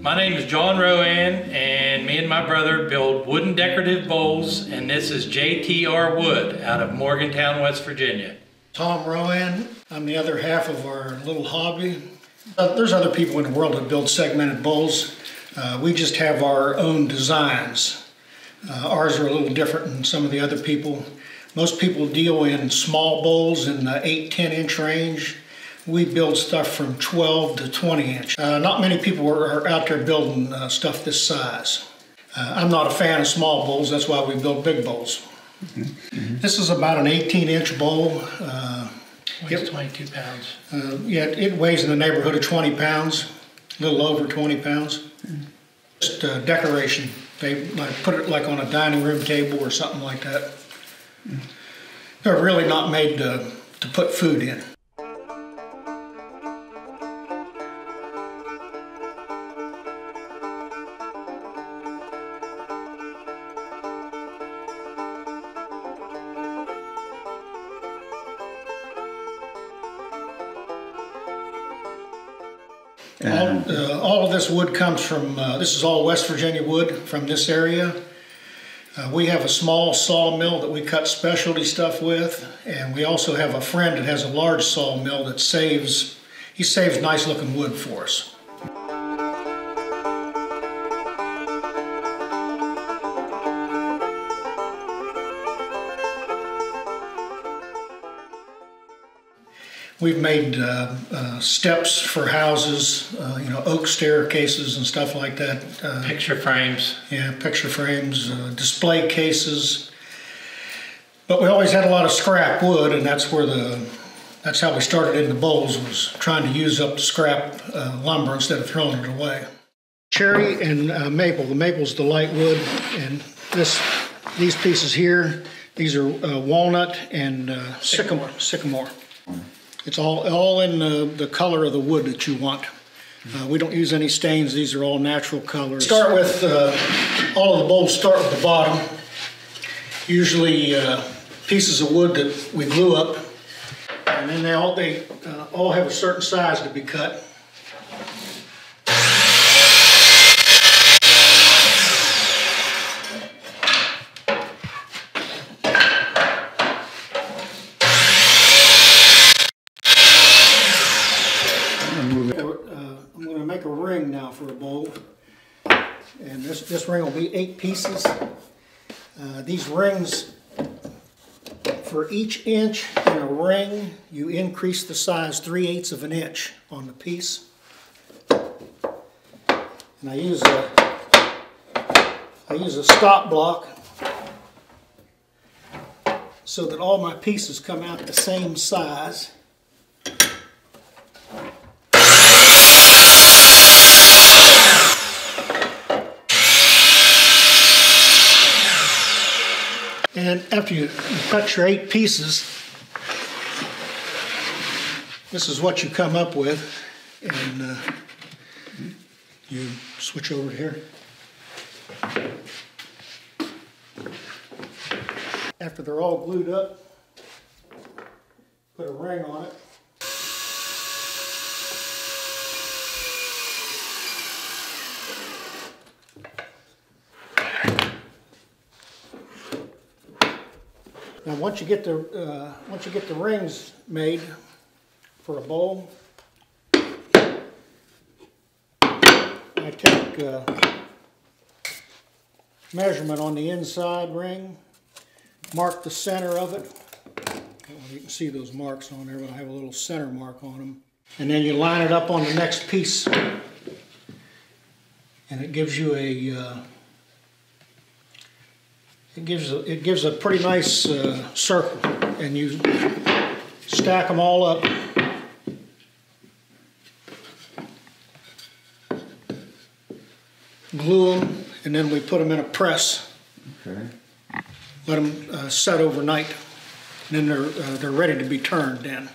My name is John Rowan, and me and my brother build wooden decorative bowls, and this is JTR Wood out of Morgantown, West Virginia. Tom Rowan, I'm the other half of our little hobby. There's other people in the world that build segmented bowls. We just have our own designs. Ours are a little different than some of the other people. Most people deal in small bowls in the 8-10 inch range. We build stuff from 12 to 20 inch. Not many people are out there building stuff this size. I'm not a fan of small bowls, that's why we build big bowls. This is about an 18-inch bowl. Weighs 22 pounds. Yeah, it weighs in the neighborhood of 20 pounds, a little over 20 pounds. Just decoration. They might put it like on a dining room table or something like that. They're really not made to put food in. All of this wood comes from, this is all West Virginia wood from this area. We have a small sawmill that we cut specialty stuff with, and we also have a friend that has a large sawmill that saves nice looking wood for us. We've made steps for houses, you know, oak staircases and stuff like that. Picture frames. Yeah, picture frames, display cases. But we always had a lot of scrap wood, and that's how we started in the bowls, was trying to use up the scrap lumber instead of throwing it away. Cherry and maple. The maple's the light wood, and these pieces here, these are walnut and sycamore. It's all in the color of the wood that you want. We don't use any stains. These are all natural colors. Start with, all of the bowls start with the bottom. Usually pieces of wood that we glue up. And then they all have a certain size to be cut. I'm going to make a ring now for a bowl, and this ring will be 8 pieces. These rings, for each inch in a ring, you increase the size 3/8 of an inch on the piece. And I use a stop block so that all my pieces come out the same size. And after you cut your 8 pieces, this is what you come up with. And you switch over here. After they're all glued up, put a ring on it. Now, once you get the rings made for a bowl, I take measurement on the inside ring, mark the center of it. You can see those marks on there, but I have a little center mark on them. And then you line it up on the next piece, and it gives you it gives a pretty nice circle, and you stack them all up. Glue them, and then we put them in a press. Okay. Let them set overnight, and then they're ready to be turned in.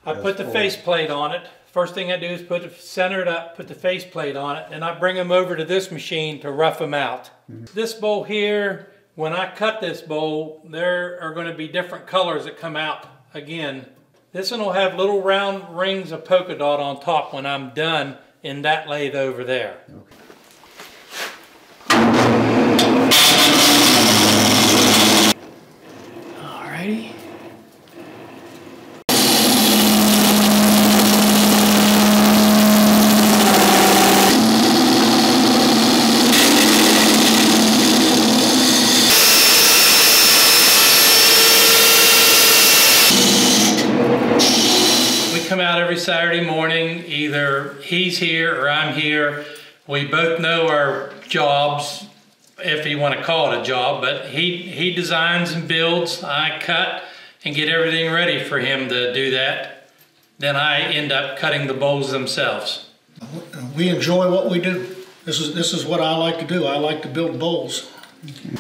I put the faceplate on it. First thing I do is center it up, put the faceplate on it, and I bring them over to this machine to rough them out. This bowl here, when I cut this bowl, there are going to be different colors that come out again. This one will have little round rings of polka dot on top when I'm done, in that lathe over there. Okay. Alrighty. Come out every Saturday morning. Either he's here or I'm here. We both know our jobs, if you want to call it a job, but he designs and builds. I cut and get everything ready for him to do that. Then I end up cutting the bowls themselves. We enjoy what we do. This is what I like to do. I like to build bowls. Okay.